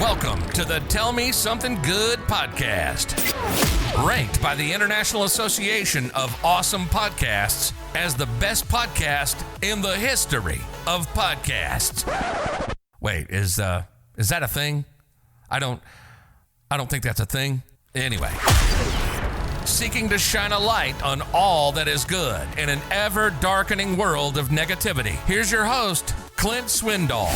Welcome to the Tell Me Something Good podcast. Ranked by the International Association of Awesome Podcasts as the best podcast in the history of podcasts. Wait, is that a thing? I don't think that's a thing. Anyway, seeking to shine a light on all that is good in an ever-darkening world of negativity. Here's your host, Clint Swindall.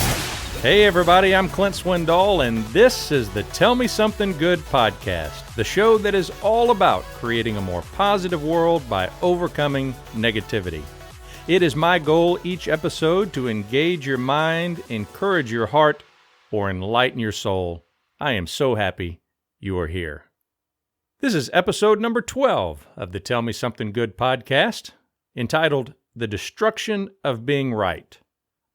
Hey everybody, I'm Clint Swindall, and this is the Tell Me Something Good podcast, the show that is all about creating a more positive world by overcoming negativity. It is my goal each episode to engage your mind, encourage your heart, or enlighten your soul. I am so happy you are here. This is episode number 12 of the Tell Me Something Good podcast, entitled The Destruction of Being Right.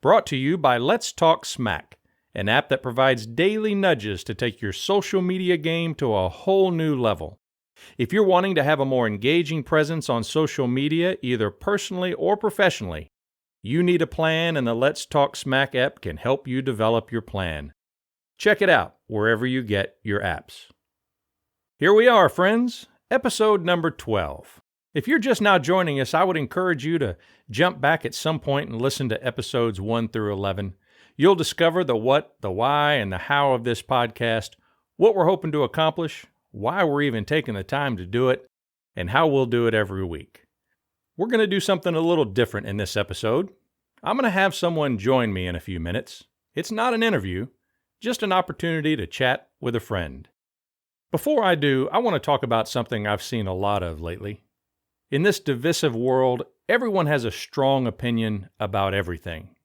Brought to you by Let's Talk Smack, an app that provides daily nudges to take your social media game to a whole new level. If you're wanting to have a more engaging presence on social media, either personally or professionally, you need a plan, and the Let's Talk Smack app can help you develop your plan. Check it out wherever you get your apps. Here we are, friends, episode number 12. If you're just now joining us, I would encourage you to jump back at some point and listen to episodes 1 through 11. You'll discover the what, the why, and the how of this podcast, what we're hoping to accomplish, why we're even taking the time to do it, and how we'll do it every week. We're going to do something a little different in this episode. I'm going to have someone join me in a few minutes. It's not an interview, just an opportunity to chat with a friend. Before I do, I want to talk about something I've seen a lot of lately. In this divisive world, everyone has a strong opinion about everything.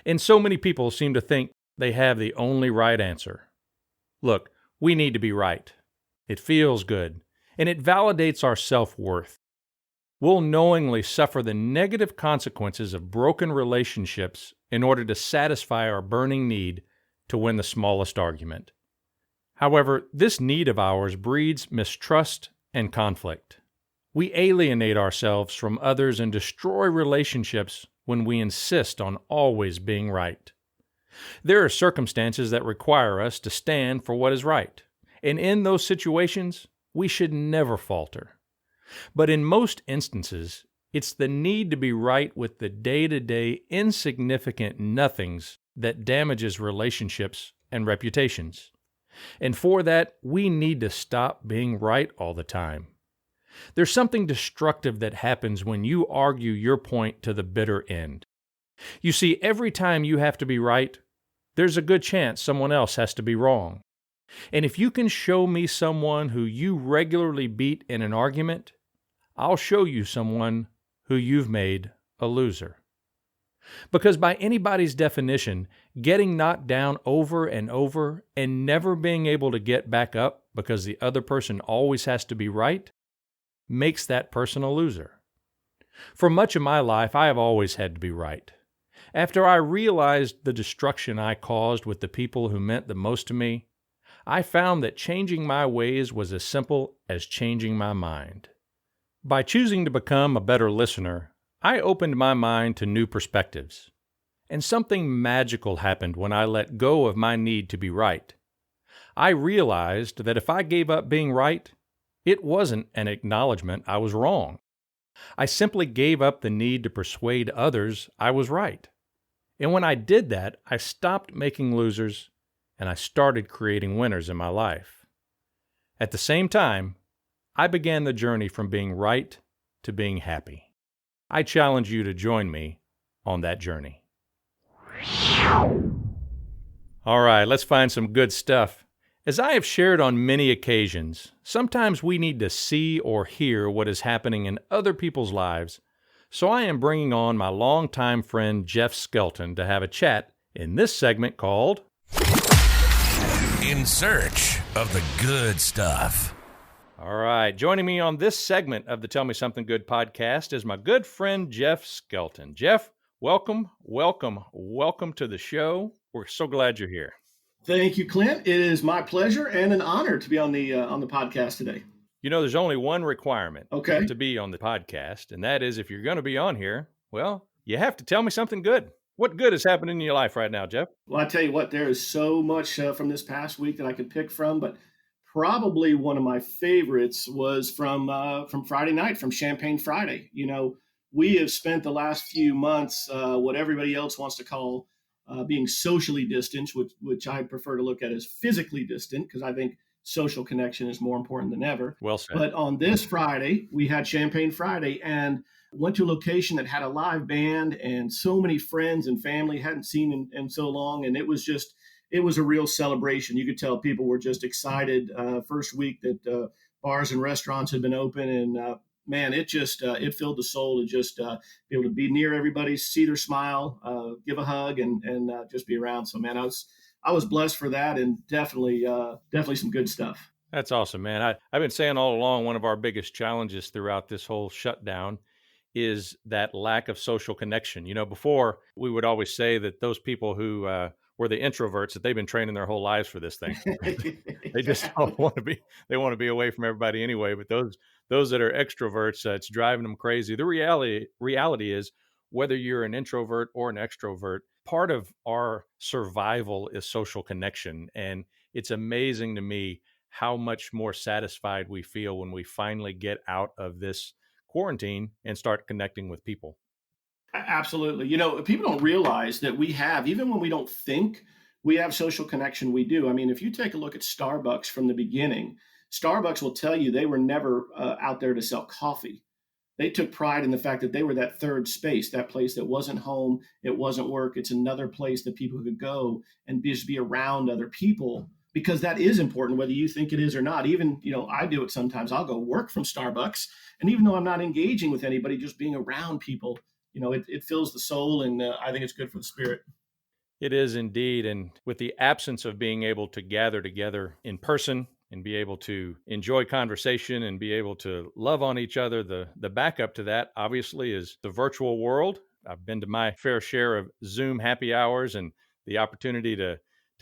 And so many people seem to think they have the only right answer. Look, we need to be right. It feels good, and it validates our self-worth. We'll knowingly suffer the negative consequences of broken relationships in order to satisfy our burning need to win the smallest argument. However, this need of ours breeds mistrust and conflict. We alienate ourselves from others and destroy relationships when we insist on always being right. There are circumstances that require us to stand for what is right, and in those situations, we should never falter. But in most instances, it's the need to be right with the day-to-day insignificant nothings that damages relationships and reputations. And for that, we need to stop being right all the time. There's something destructive that happens when you argue your point to the bitter end. You see, every time you have to be right, there's a good chance someone else has to be wrong. And if you can show me someone who you regularly beat in an argument, I'll show you someone who you've made a loser. Because by anybody's definition, getting knocked down over and over and never being able to get back up because the other person always has to be right makes that person a loser. For much of my life, I have always had to be right. After I realized the destruction I caused with the people who meant the most to me, I found that changing my ways was as simple as changing my mind. By choosing to become a better listener, I opened my mind to new perspectives. And something magical happened when I let go of my need to be right. I realized that if I gave up being right, it wasn't an acknowledgement I was wrong. I simply gave up the need to persuade others I was right. And when I did that, I stopped making losers and I started creating winners in my life. At the same time, I began the journey from being right to being happy. I challenge you to join me on that journey. All right, let's find some good stuff. As I have shared on many occasions, sometimes we need to see or hear what is happening in other people's lives, so I am bringing on my longtime friend Jeff Skelton to have a chat in this segment called In Search of the Good Stuff. All right, joining me on this segment of the Tell Me Something Good podcast is my good friend Jeff Skelton. Jeff, welcome to the show. We're so glad you're here. Thank you, Clint. It is my pleasure and an honor to be on the podcast today. You know, there's only one requirement to be on the podcast, and that is if you're going to be on here, well, you have to tell me something good. What good is happening in your life right now, Jeff? Well, I tell you what, there is so much from this past week that I could pick from, but probably one of my favorites was from Friday night, from Champagne Friday. We have spent the last few months what everybody else wants to call being socially distant, which I prefer to look at as physically distant because I think social connection is more important than ever. Well said. But on this Friday, we had Champagne Friday and went to a location that had a live band and so many friends and family hadn't seen in so long. And it was a real celebration. You could tell people were just excited. First week that bars and restaurants had been open, and man, it filled the soul to just be able to be near everybody, see their smile, give a hug, and just be around. So, man, I was blessed for that, and definitely some good stuff. That's awesome, man. I've been saying all along, one of our biggest challenges throughout this whole shutdown is that lack of social connection. Before we would always say that those people who were the introverts, that they've been training their whole lives for this thing. They just don't want to be. They want to be away from everybody anyway. But those that are extroverts, it's driving them crazy. The reality is, whether you're an introvert or an extrovert, part of our survival is social connection, and it's amazing to me how much more satisfied we feel when we finally get out of this quarantine and start connecting with people. Absolutely. People don't realize that we have, even when we don't think we have social connection, we do. I mean, if you take a look at Starbucks from the beginning, Starbucks will tell you they were never out there to sell coffee. They took pride in the fact that they were that third space, that place that wasn't home, it wasn't work. It's another place that people could go and just be around other people, because that is important, whether you think it is or not. Even, I do it sometimes. I'll go work from Starbucks. And even though I'm not engaging with anybody, just being around people, it fills the soul. And I think it's good for the spirit. It is indeed. And with the absence of being able to gather together in person and be able to enjoy conversation and be able to love on each other, the backup to that obviously is the virtual world. I've been to my fair share of Zoom happy hours, and the opportunity to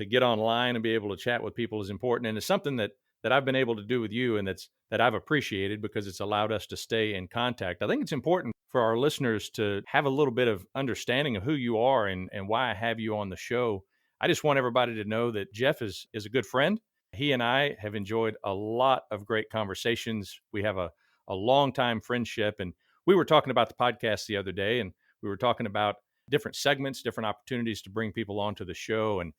get online and be able to chat with people is important. And it's something that I've been able to do with you, and that I've appreciated because it's allowed us to stay in contact. I think it's important for our listeners to have a little bit of understanding of who you are and why I have you on the show. I just want everybody to know that Jeff is a good friend. He and I have enjoyed a lot of great conversations. We have a long time friendship, and we were talking about the podcast the other day, and we were talking about different segments, different opportunities to bring people onto the show. And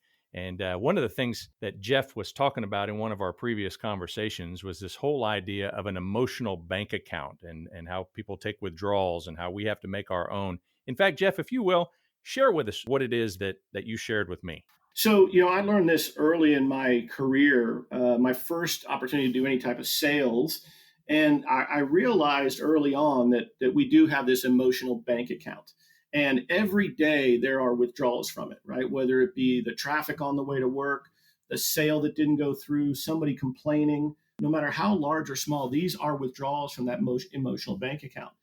one of the things that Jeff was talking about in one of our previous conversations was this whole idea of an emotional bank account and how people take withdrawals and how we have to make our own. In fact, Jeff, if you will, share with us what it is that you shared with me. So, I learned this early in my career, my first opportunity to do any type of sales. And I realized early on that we do have this emotional bank account. And every day there are withdrawals from it, right? Whether it be the traffic on the way to work, the sale that didn't go through, somebody complaining, no matter how large or small, these are withdrawals from that emotional bank account.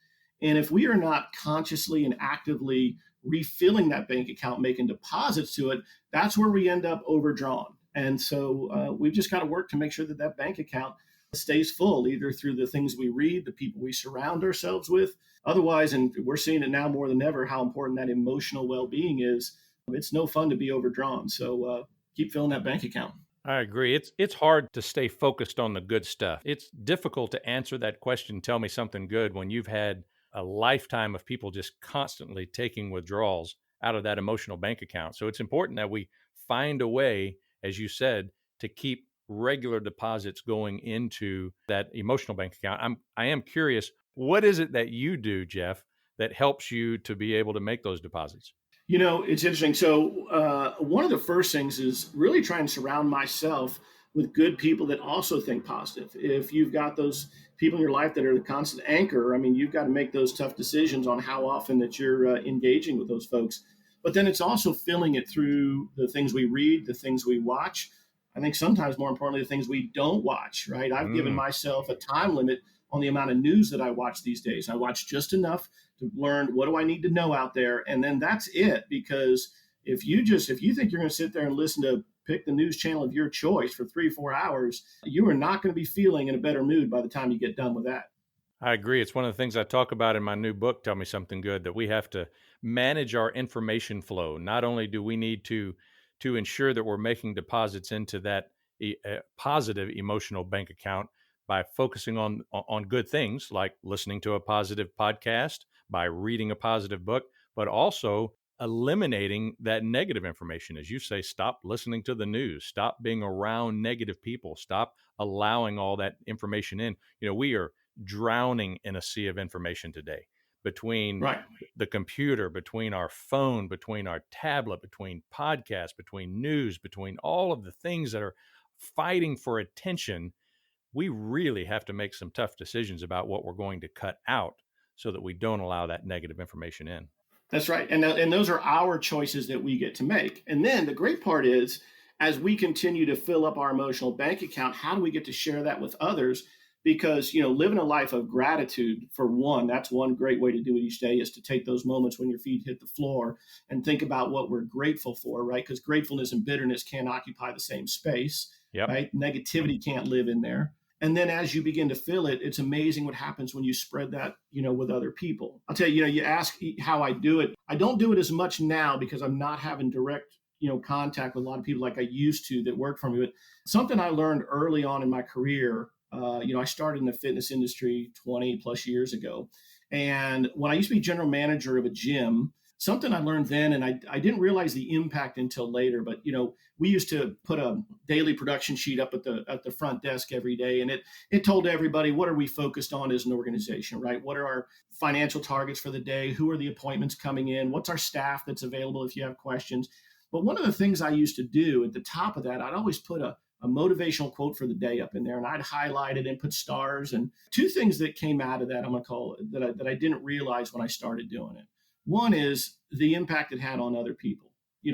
And if we are not consciously and actively refilling that bank account, making deposits to it, that's where we end up overdrawn. And so we've just got to work to make sure that bank account stays full, either through the things we read, the people we surround ourselves with. Otherwise, and we're seeing it now more than ever, how important that emotional well-being is. It's no fun to be overdrawn. So keep filling that bank account. I agree. It's hard to stay focused on the good stuff. It's difficult to answer that question, tell me something good, when you've had a lifetime of people just constantly taking withdrawals out of that emotional bank account. So it's important that we find a way, as you said, to keep regular deposits going into that emotional bank account. I am curious, what is it that you do, Jeff, that helps you to be able to make those deposits? It's interesting. So one of the first things is really try and surround myself with good people that also think positive. If you've got those people in your life that are the constant anchor, I mean, you've got to make those tough decisions on how often that you're engaging with those folks. But then it's also filling it through the things we read, the things we watch. I think sometimes more importantly, the things we don't watch, right? I've given myself a time limit on the amount of news that I watch these days. I watch just enough to learn what do I need to know out there. And then that's it. Because if you think you're going to sit there and listen to pick the news channel of your choice for 3-4 hours, you are not going to be feeling in a better mood by the time you get done with that. I agree. It's one of the things I talk about in my new book, Tell Me Something Good, that we have to manage our information flow, not only do we need to ensure that we're making deposits into that positive emotional bank account by focusing on good things like listening to a positive podcast, by reading a positive book, but also eliminating that negative information. As you say, stop listening to the news, stop being around negative people, stop allowing all that information in. We are drowning in a sea of information today, between Right. the computer, between our phone, between our tablet, between podcasts, between news, between all of the things that are fighting for attention. We really have to make some tough decisions about what we're going to cut out so that we don't allow that negative information in. That's right. And those are our choices that we get to make. And then the great part is, as we continue to fill up our emotional bank account, how do we get to share that with others? Because, living a life of gratitude, for one, that's one great way to do it each day, is to take those moments when your feet hit the floor and think about what we're grateful for, right? Because gratefulness and bitterness can't occupy the same space, Yep. right? Negativity can't live in there. And then as you begin to feel it, it's amazing what happens when you spread that, with other people. I'll tell you, you ask how I do it. I don't do it as much now because I'm not having direct, contact with a lot of people like I used to that work for me. But something I learned early on in my career, I started in the fitness industry 20 plus years ago. And when I used to be general manager of a gym, something I learned then, and I didn't realize the impact until later, but we used to put a daily production sheet up at the front desk every day, and it told everybody, what are we focused on as an organization, right? What are our financial targets for the day? Who are the appointments coming in? What's our staff that's available if you have questions? But one of the things I used to do at the top of that, I'd always put a motivational quote for the day up in there, and I'd highlight it and put stars. And two things that came out of that, I'm going to call it, that I didn't realize when I started doing it. One is the impact it had on other people.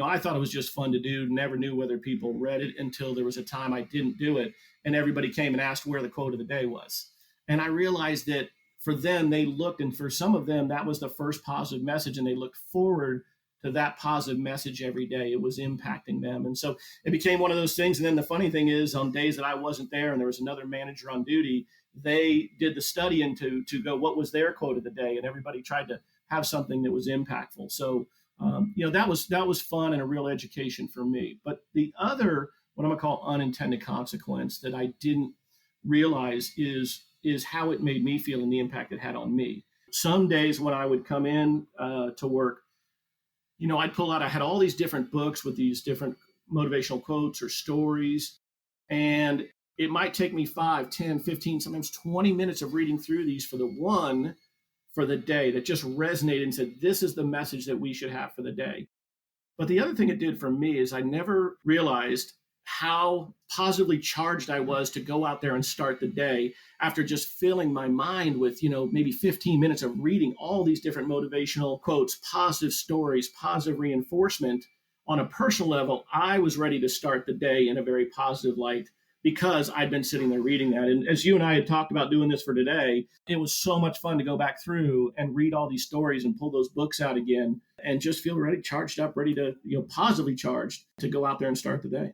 I thought it was just fun to do, never knew whether people read it until there was a time I didn't do it, and everybody came and asked where the quote of the day was. And I realized that for them, they looked, and for some of them, that was the first positive message, and they looked forward to that positive message every day. It was impacting them. And so it became one of those things. And then the funny thing is, on days that I wasn't there and there was another manager on duty, they did the study into to go, what was their quote of the day? And everybody tried to have something that was impactful. So, that was fun and a real education for me. But the other, what I'm going to call unintended consequence that I didn't realize is how it made me feel and the impact it had on me. Some days when I would come in to work, I'd pull out, I had all these different books with these different motivational quotes or stories. And it might take me 5, 10, 15, sometimes 20 minutes of reading through these for the one for the day that just resonated and said, this is the message that we should have for the day. But the other thing it did for me is I never realized how positively charged I was to go out there and start the day after just filling my mind with, maybe 15 minutes of reading all these different motivational quotes, positive stories, positive reinforcement. On a personal level, I was ready to start the day in a very positive light because I'd been sitting there reading that. And as you and I had talked about doing this for today, it was so much fun to go back through and read all these stories and pull those books out again and just feel ready, charged up, ready to, positively charged to go out there and start the day.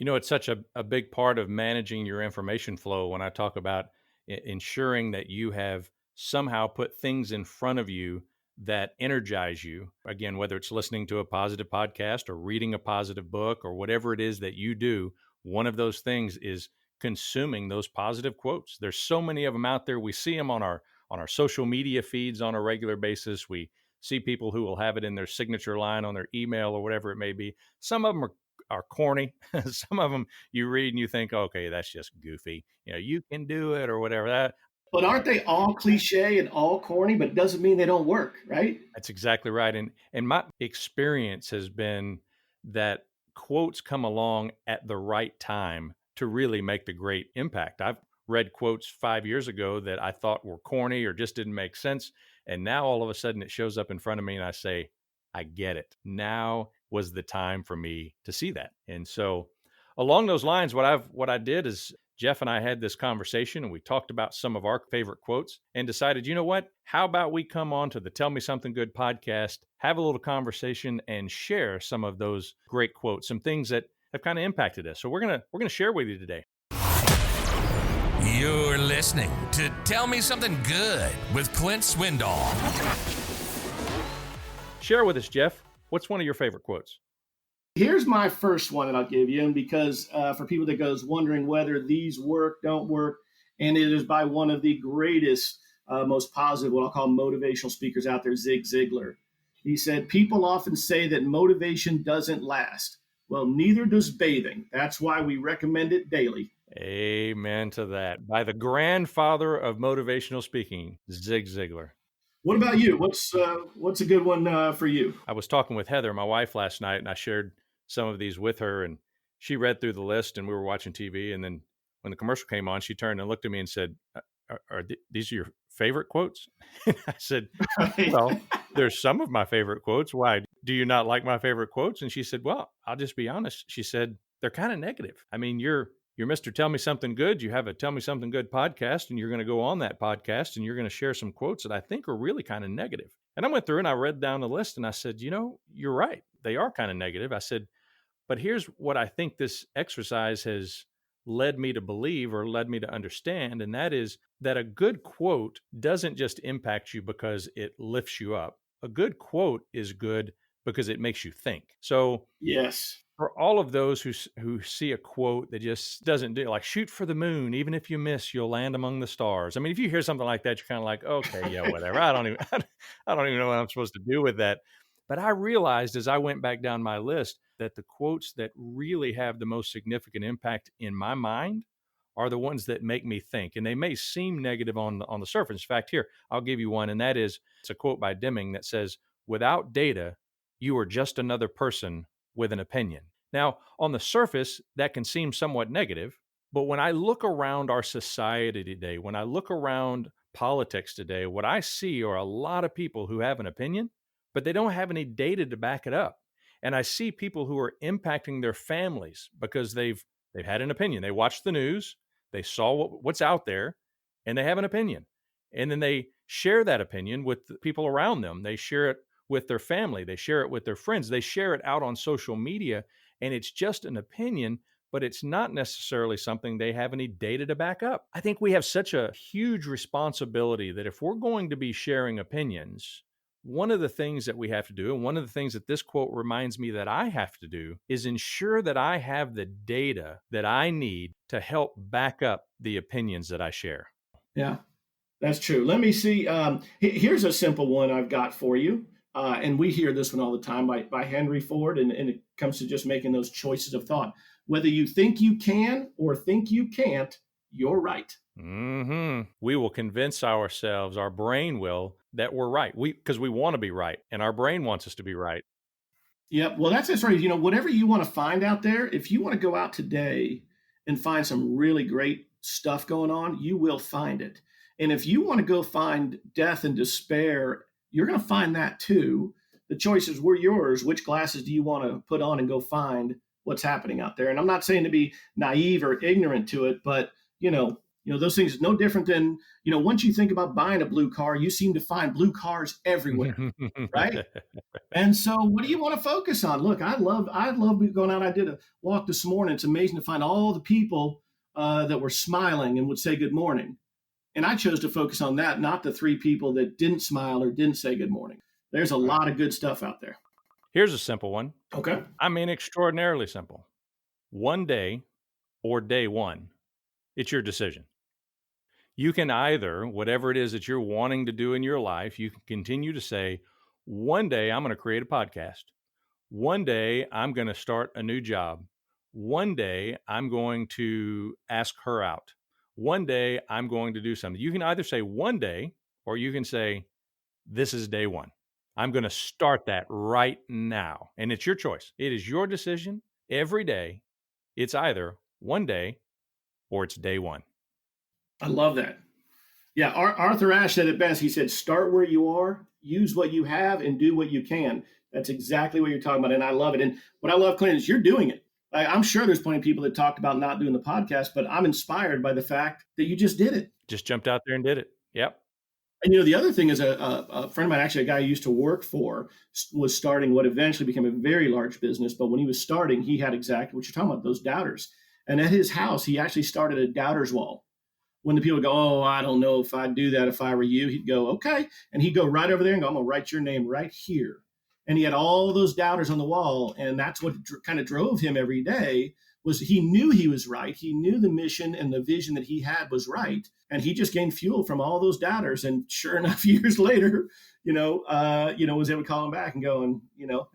It's such a big part of managing your information flow when I talk about ensuring that you have somehow put things in front of you that energize you. Again, whether it's listening to a positive podcast or reading a positive book or whatever it is that you do, one of those things is consuming those positive quotes. There's so many of them out there. We see them on our social media feeds on a regular basis. We see people who will have it in their signature line on their email or whatever it may be. Some of them are corny. Some of them you read and you think, okay, that's just goofy. You can do it or whatever. But aren't they all cliche and all corny, but it doesn't mean they don't work, right? That's exactly right. And my experience has been that quotes come along at the right time to really make the great impact. I've read quotes 5 years ago that I thought were corny or just didn't make sense. And now all of a sudden it shows up in front of me and I say, I get it. Now was the time for me to see that. And so along those lines, what I did is Jeff and I had this conversation and we talked about some of our favorite quotes and decided, you know what? How about we come on to the Tell Me Something Good podcast, have a little conversation and share some of those great quotes, some things that have kind of impacted us. So we're going to share with you today. You're listening to Tell Me Something Good with Clint Swindall. Share with us, Jeff. What's one of your favorite quotes? Here's my first one that I'll give you, and because for people that goes wondering whether these work, don't work, and it is by one of the greatest, most positive, what I'll call motivational speakers out there, Zig Ziglar. He said, people often say that motivation doesn't last. Well, neither does bathing. That's why we recommend it daily. Amen to that. By the grandfather of motivational speaking, Zig Ziglar. What about you? What's a good one for you? I was talking with Heather, my wife, last night, and I shared some of these with her, and she read through the list, and we were watching TV, and then when the commercial came on, she turned and looked at me and said, are these your favorite quotes? And I said, well, there's some of my favorite quotes. Why? Do you not like my favorite quotes? And she said, well, I'll just be honest. She said, they're kind of negative. I mean, you're Mr. Tell Me Something Good. You have a Tell Me Something Good podcast, and you're going to go on that podcast, and you're going to share some quotes that I think are really kind of negative. And I went through and I read down the list, and I said, you're right. They are kind of negative. I said, but here's what I think this exercise has led me to believe or led me to understand, and that is that a good quote doesn't just impact you because it lifts you up. A good quote is good because it makes you think. So yes, for all of those who see a quote that just doesn't do, like, shoot for the moon, even if you miss, you'll land among the stars. I mean, if you hear something like that, you're kind of like, okay, yeah, whatever. I don't even know what I'm supposed to do with that. But I realized as I went back down my list that the quotes that really have the most significant impact in my mind are the ones that make me think. And they may seem negative on the surface. In fact, here, I'll give you one. And that is, it's a quote by Deming that says, without data, you are just another person with an opinion. Now, on the surface, that can seem somewhat negative. But when I look around our society today, when I look around politics today, what I see are a lot of people who have an opinion, but they don't have any data to back it up. And I see people who are impacting their families because they've had an opinion. They watched the news, they saw what's out there, and they have an opinion. And then they share that opinion with the people around them. They share it with their family. They share it with their friends. They share it out on social media. And it's just an opinion, but it's not necessarily something they have any data to back up. I think we have such a huge responsibility that if we're going to be sharing opinions, one of the things that we have to do, and one of the things that this quote reminds me that I have to do, is ensure that I have the data that I need to help back up the opinions that I share. Yeah, that's true. Let me see. Here's a simple one I've got for you. And we hear this one all the time by Henry Ford, and it comes to just making those choices of thought. Whether you think you can or think you can't, you're right. Mm-hmm. We will convince ourselves, our brain will, that we're right. Because we want to be right, and our brain wants us to be right. Yep. Well, that's right. Whatever you want to find out there, if you want to go out today and find some really great stuff going on, you will find it. And if you want to go find death and despair, you're going to find that too. The choices were yours. Which glasses do you want to put on and go find what's happening out there? And I'm not saying to be naive or ignorant to it, but those things is no different than, once you think about buying a blue car, you seem to find blue cars everywhere, right? And so what do you want to focus on? Look, I love going out. I did a walk this morning. It's amazing to find all the people that were smiling and would say good morning. And I chose to focus on that, not the 3 people that didn't smile or didn't say good morning. There's a lot of good stuff out there. Here's a simple one. Okay. I mean, extraordinarily simple. One day or day one, it's your decision. You can either, whatever it is that you're wanting to do in your life, you can continue to say, one day I'm going to create a podcast. One day I'm going to start a new job. One day I'm going to ask her out. One day I'm going to do something. You can either say one day, or you can say, this is day one. I'm going to start that right now. And it's your choice. It is your decision every day. It's either one day or it's day one. I love that. Yeah, Arthur Ashe said it best. He said, start where you are, use what you have, and do what you can. That's exactly what you're talking about, and I love it. And what I love, Clint, is you're doing it. I'm sure there's plenty of people that talked about not doing the podcast, but I'm inspired by the fact that you just did it. Just jumped out there and did it. Yep. And, the other thing is a friend of mine, actually a guy I used to work for, was starting what eventually became a very large business. But when he was starting, he had exactly what you're talking about, those doubters. And at his house, he actually started a doubters wall. When the people go, oh, I don't know if I'd do that if I were you, he'd go, okay. And he'd go right over there and go, I'm going to write your name right here. And he had all those doubters on the wall. And that's what kind of drove him every day, was he knew he was right. He knew the mission and the vision that he had was right. And he just gained fuel from all those doubters. And sure enough, years later, was able to call him back and go, and,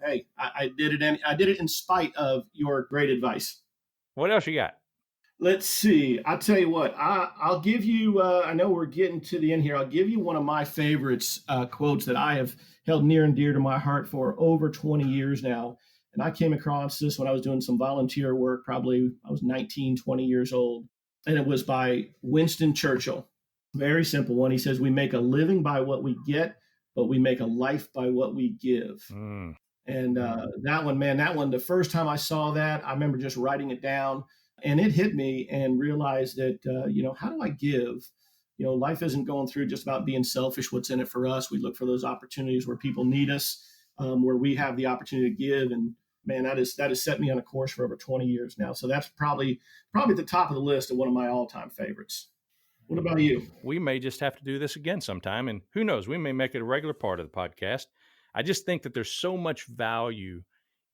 hey, I did it. And I did it in spite of your great advice. What else you got? Let's see. I'll tell you what, I'll give you, I know we're getting to the end here. I'll give you one of my favorites quotes that I have held near and dear to my heart for over 20 years now. And I came across this when I was doing some volunteer work. Probably I was 19, 20 years old. And it was by Winston Churchill. Very simple one. He says, "We make a living by what we get, but we make a life by what we give." And that one, the first time I saw that, I remember just writing it down. And it hit me and realized that, how do I give? Life isn't going through just about being selfish. What's in it for us? We look for those opportunities where people need us, where we have the opportunity to give. And man, that has set me on a course for over 20 years now. So that's probably at the top of the list of one of my all-time favorites. What about you? We may just have to do this again sometime. And who knows, we may make it a regular part of the podcast. I just think that there's so much value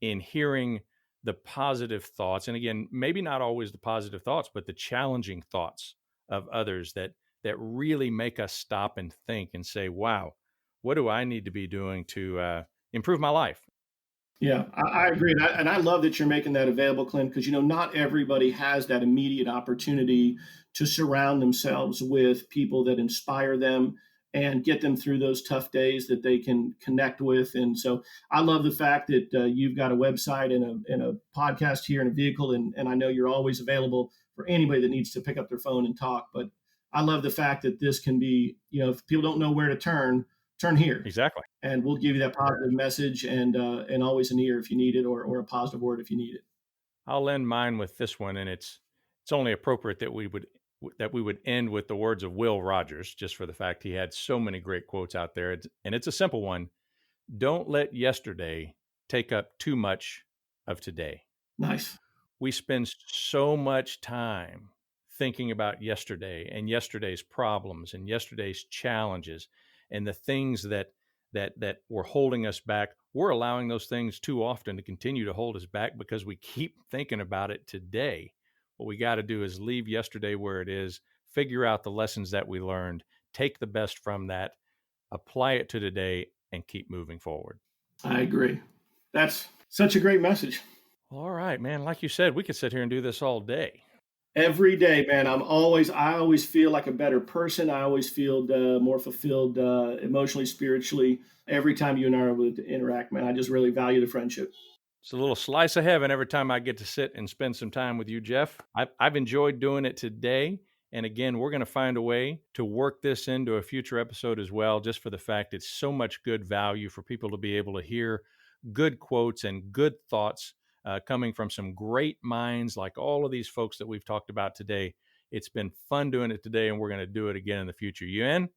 in hearing the positive thoughts. And again, maybe not always the positive thoughts, but the challenging thoughts of others that really make us stop and think and say, wow, what do I need to be doing to improve my life? Yeah, I agree. And I love that you're making that available, Clint, because, not everybody has that immediate opportunity to surround themselves with people that inspire them and get them through those tough days that they can connect with. And so I love the fact that you've got a website and a podcast here and a vehicle. And I know you're always available for anybody that needs to pick up their phone and talk. But I love the fact that this can be, if people don't know where to turn here. Exactly. And we'll give you that positive message and always an ear if you need it, or a positive word if you need it. I'll end mine with this one. And it's only appropriate that we would end with the words of Will Rogers, just for the fact he had so many great quotes out there. And it's a simple one. Don't let yesterday take up too much of today. Nice. We spend so much time thinking about yesterday and yesterday's problems and yesterday's challenges and the things that were holding us back. We're allowing those things too often to continue to hold us back because we keep thinking about it today. What we got to do is leave yesterday where it is, figure out the lessons that we learned, take the best from that, apply it to today, and keep moving forward. I agree. That's such a great message. All right, man. Like you said, we could sit here and do this all day. Every day, man. I always feel like a better person. I always feel more fulfilled emotionally, spiritually, every time you and I are able to interact, man. I just really value the friendship. It's a little slice of heaven every time I get to sit and spend some time with you, Jeff. I've enjoyed doing it today. And again, we're going to find a way to work this into a future episode as well, just for the fact it's so much good value for people to be able to hear good quotes and good thoughts coming from some great minds like all of these folks that we've talked about today. It's been fun doing it today, and we're going to do it again in the future. You in?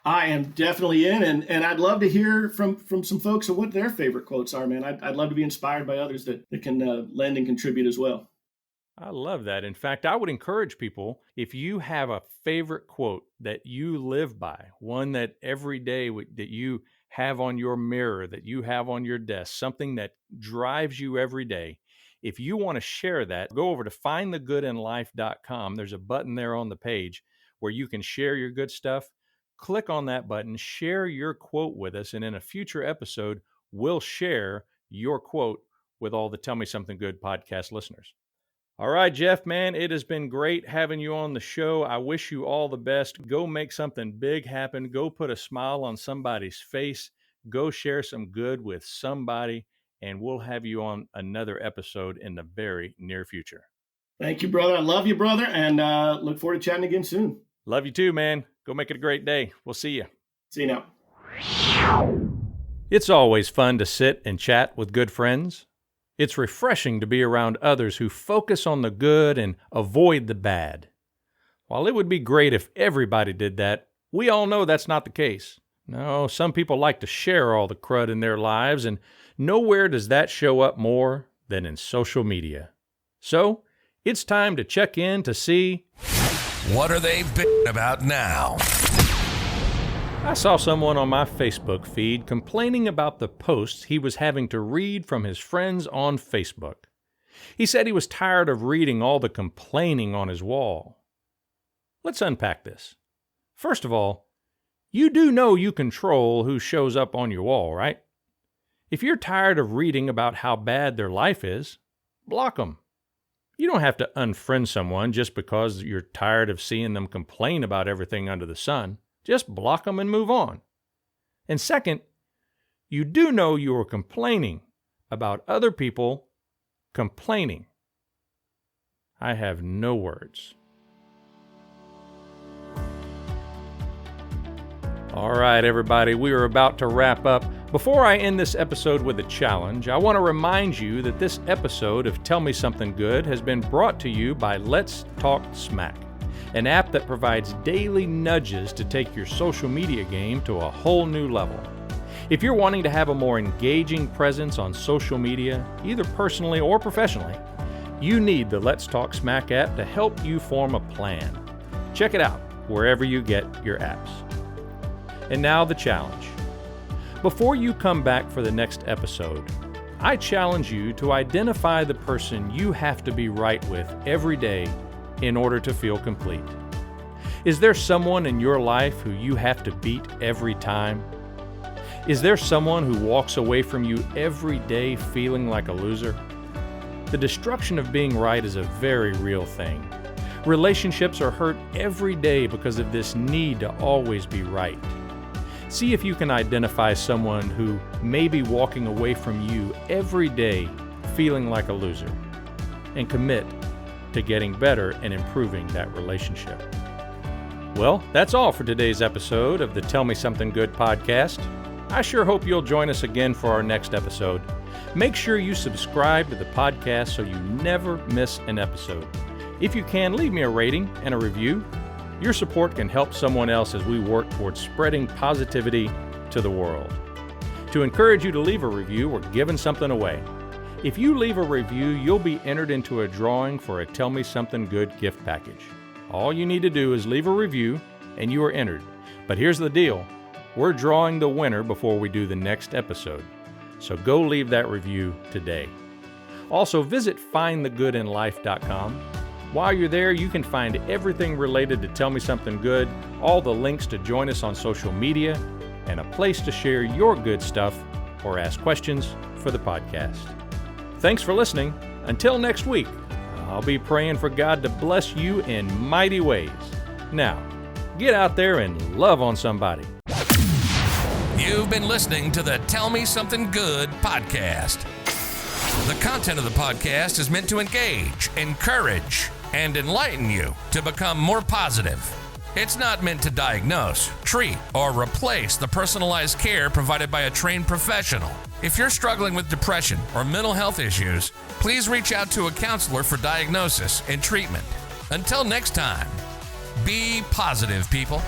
I am definitely in, and I'd love to hear from some folks of what their favorite quotes are, man. I'd love to be inspired by others that can lend and contribute as well. I love that. In fact, I would encourage people, if you have a favorite quote that you live by, one that every day that you have on your mirror, that you have on your desk, something that drives you every day, if you want to share that, go over to findthegoodinlife.com. There's a button there on the page where you can share your good stuff. Click on that button, share your quote with us, and in a future episode, we'll share your quote with all the Tell Me Something Good podcast listeners. All right, Jeff, man, it has been great having you on the show. I wish you all the best. Go make something big happen. Go put a smile on somebody's face. Go share some good with somebody, and we'll have you on another episode in the very near future. Thank you, brother. I love you, brother, and look forward to chatting again soon. Love you too, man. Go make it a great day. We'll see you. See you now. It's always fun to sit and chat with good friends. It's refreshing to be around others who focus on the good and avoid the bad. While it would be great if everybody did that, we all know that's not the case. No, some people like to share all the crud in their lives, and nowhere does that show up more than in social media. So, it's time to check in to see... what are they bitching about now? I saw someone on my Facebook feed complaining about the posts he was having to read from his friends on Facebook. He said he was tired of reading all the complaining on his wall. Let's unpack this. First of all, you do know you control who shows up on your wall, right? If you're tired of reading about how bad their life is, block them. You don't have to unfriend someone just because you're tired of seeing them complain about everything under the sun. Just block them and move on. And second, you do know you are complaining about other people complaining. I have no words. All right, everybody, we are about to wrap up. Before I end this episode with a challenge, I want to remind you that this episode of Tell Me Something Good has been brought to you by Let's Talk Smack, an app that provides daily nudges to take your social media game to a whole new level. If you're wanting to have a more engaging presence on social media, either personally or professionally, you need the Let's Talk Smack app to help you form a plan. Check it out wherever you get your apps. And now the challenge. Before you come back for the next episode, I challenge you to identify the person you have to be right with every day in order to feel complete. Is there someone in your life who you have to beat every time? Is there someone who walks away from you every day feeling like a loser? The destruction of being right is a very real thing. Relationships are hurt every day because of this need to always be right. See if you can identify someone who may be walking away from you every day feeling like a loser, and commit to getting better and improving that relationship. Well, that's all for today's episode of the Tell Me Something Good podcast. I sure hope you'll join us again for our next episode. Make sure you subscribe to the podcast so you never miss an episode. If you can, leave me a rating and a review. Your support can help someone else as we work towards spreading positivity to the world. To encourage you to leave a review, we're giving something away. If you leave a review, you'll be entered into a drawing for a Tell Me Something Good gift package. All you need to do is leave a review and you are entered. But here's the deal. We're drawing the winner before we do the next episode. So go leave that review today. Also, visit findthegoodinlife.com. While you're there, you can find everything related to Tell Me Something Good, all the links to join us on social media, and a place to share your good stuff or ask questions for the podcast. Thanks for listening. Until next week, I'll be praying for God to bless you in mighty ways. Now, get out there and love on somebody. You've been listening to the Tell Me Something Good podcast. The content of the podcast is meant to engage, encourage, and enlighten you to become more positive. It's not meant to diagnose, treat, or replace the personalized care provided by a trained professional. If you're struggling with depression or mental health issues, please reach out to a counselor for diagnosis and treatment. Until next time, be positive, people.